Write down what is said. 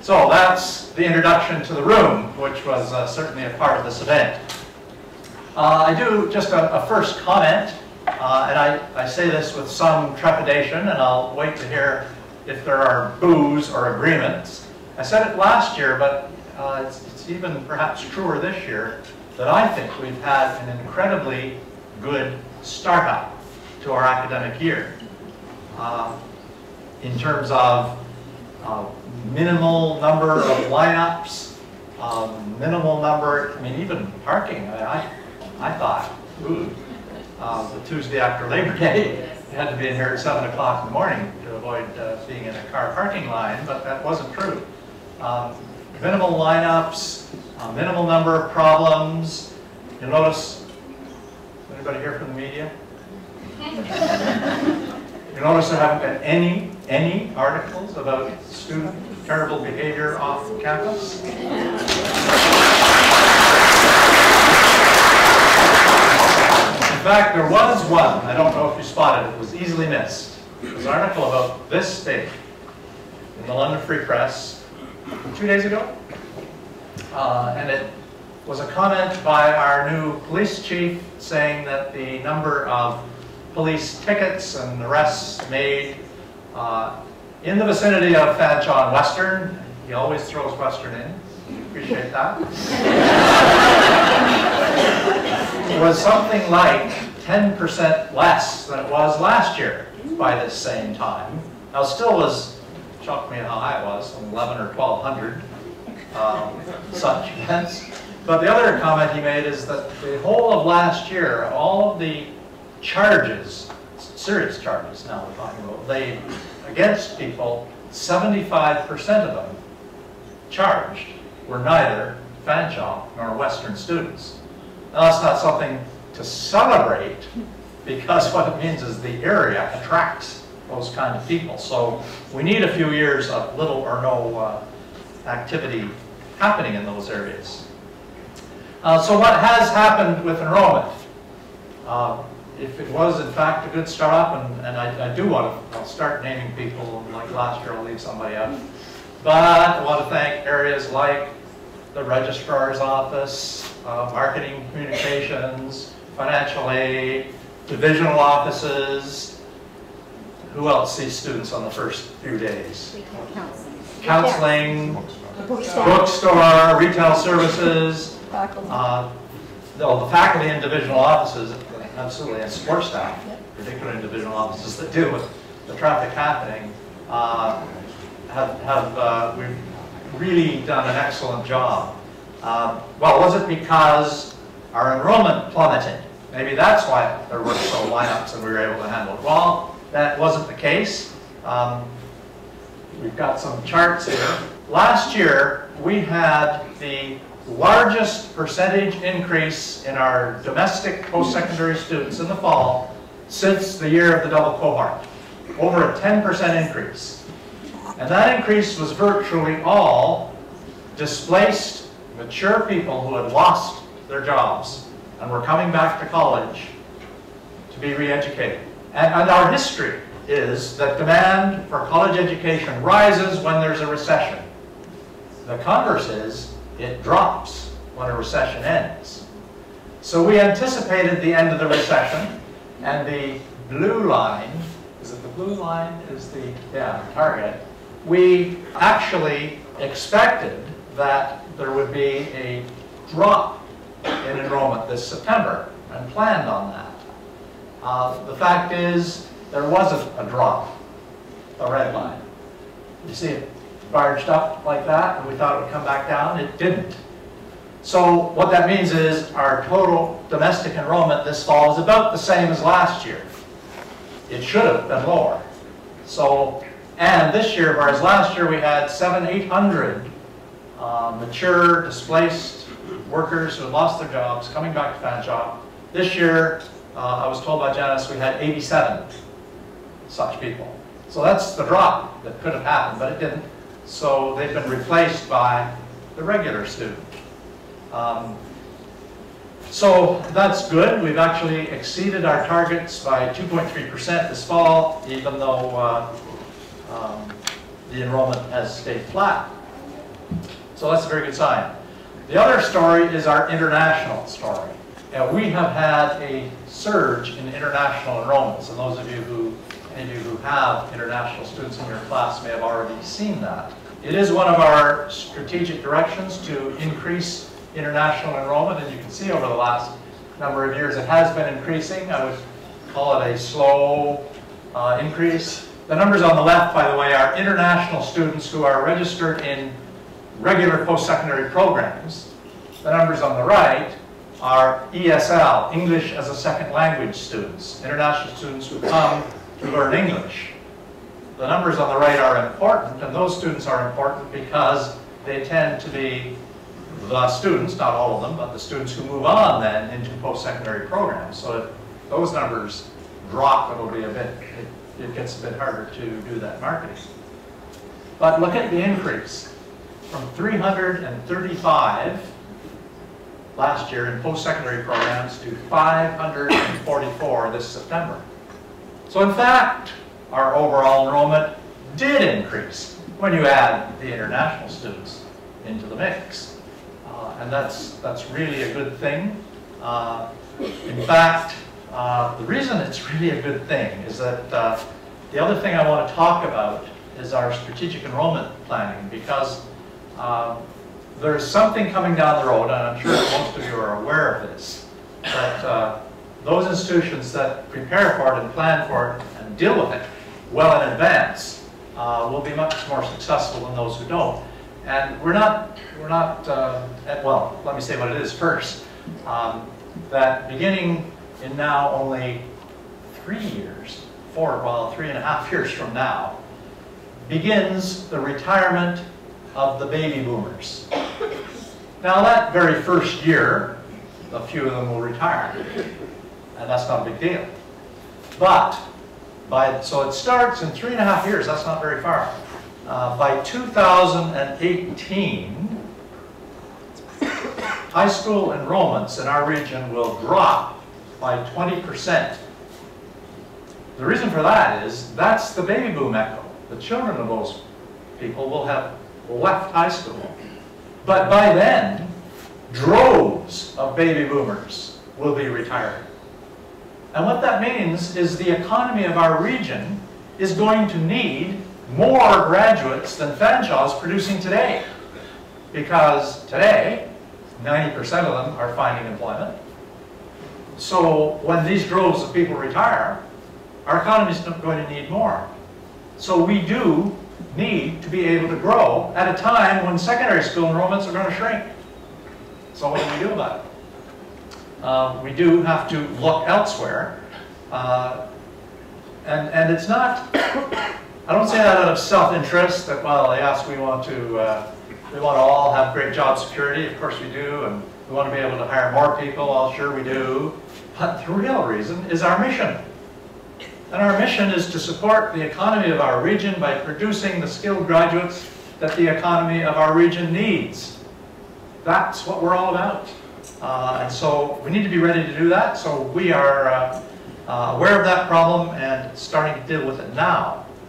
So that's the introduction to the room, which was certainly a part of this event. I do just a first comment, and I say this with some trepidation, and I'll wait to hear if there are boos or agreements. I said it last year, but it's even perhaps truer this year, that I think we've had an incredibly good startup to our academic year in terms of minimal number of lineups, minimal number, I mean, even parking. I thought, ooh, the Tuesday after Labor Day, you had to be in here at 7 o'clock in the morning to avoid being in a car parking line, but that wasn't true. Minimal lineups, minimal number of problems. You'll notice, anybody here from the media? You notice there haven't been any articles about student terrible behavior off campus? In fact, there was one, I don't know if you spotted it, was easily missed. It was an article about this state in the London Free Press 2 days ago. And it was a comment by our new police chief saying that the number of police tickets and arrests made in the vicinity of Fanshawe and Western, he always throws Western in, appreciate that, was something like 10% less than it was last year by this same time. Now still was, shocked me how high it was, 11 or 1,200 such events. But the other comment he made is that the whole of last year, all of the charges, serious charges now we're talking about, laid against people, 75% of them charged were neither Fanshawe nor Western students. Now that's not something to celebrate, because what it means is the area attracts those kind of people. So we need a few years of little or no activity happening in those areas. So what has happened with enrollment? If it was in fact a good startup, and I do want to, I'll start naming people, like last year I'll leave somebody out. But I want to thank areas like the Registrar's Office, Marketing Communications, Financial Aid, Divisional Offices. Who else sees students on the first few days? Counseling, bookstore, retail services, the faculty and divisional offices, absolutely, and support staff, particularly in divisional offices that deal with the traffic happening, we've really done an excellent job. Well, was it because our enrollment plummeted? Maybe that's why there were so lineups and we were able to handle it. Well, that wasn't the case. We've got some charts here. Last year, we had the largest percentage increase in our domestic post-secondary students in the fall since the year of the double cohort. Over a 10% increase. And that increase was virtually all displaced, mature people who had lost their jobs and were coming back to college to be re-educated. And our history is that demand for college education rises when there's a recession. The converse is, it drops when a recession ends. So we anticipated the end of the recession, and the blue line, is it the blue line? Is the, target. We actually expected that there would be a drop in enrollment this September, and planned on that. The fact is, there wasn't a drop, the red line. You see it barged up like that, and we thought it would come back down. It didn't. So what that means is our total domestic enrollment this fall is about the same as last year. It should have been lower. So, and this year, whereas last year we had 700-800 mature, displaced workers who had lost their jobs coming back to Fanshawe. This year, I was told by Janice, we had 87 such people. So that's the drop that could have happened, but it didn't. So they've been replaced by the regular student. So that's good. We've actually exceeded our targets by 2.3% this fall, even though the enrollment has stayed flat. So that's a very good sign. The other story is our international story. We have had a surge in international enrollments, and those of you who, any of you who have international students in your class may have already seen that. It is one of our strategic directions to increase international enrollment, and you can see over the last number of years it has been increasing. I would call it a slow increase. The numbers on the left, by the way, are international students who are registered in regular post-secondary programs. The numbers on the right are ESL, English as a Second Language students, international students who come to learn English. The numbers on the right are important, and those students are important because they tend to be the students, not all of them, but the students who move on then into post-secondary programs. So if those numbers drop, it'll be a bit, it gets a bit harder to do that marketing. But look at the increase from 335 last year in post-secondary programs to 544 this September. So in fact, our overall enrollment did increase when you add the international students into the mix. And that's really a good thing. In fact, the reason it's really a good thing is that the other thing I want to talk about is our strategic enrollment planning, because there's something coming down the road, and I'm sure that most of you are aware of this, that those institutions that prepare for it and plan for it and deal with it well in advance will be much more successful than those who don't. And we're not well, let me say what it is first. That beginning in now only 3 years, 3.5 years from now, begins the retirement of the baby boomers. Now that very first year, a few of them will retire, and that's not a big deal. But, so it starts in 3.5 years, that's not very far. By 2018, high school enrollments in our region will drop by 20%. The reason for that is that's the baby boom echo. The children of those people will have left high school. But by then, droves of baby boomers will be retired. And what that means is the economy of our region is going to need more graduates than Fanshawe is producing today. Because today, 90% of them are finding employment. So when these droves of people retire, our economy is going to need more. So we do need to be able to grow at a time when secondary school enrollments are going to shrink. So what do we do about it? We do have to look elsewhere. And it's not, I don't say that out of self-interest, that, well, yes, we want to all have great job security. Of course we do. And we want to be able to hire more people. Well, sure we do. But the real reason is our mission. And our mission is to support the economy of our region by producing the skilled graduates that the economy of our region needs. That's what we're all about. And so we need to be ready to do that. So we are aware of that problem and starting to deal with it now.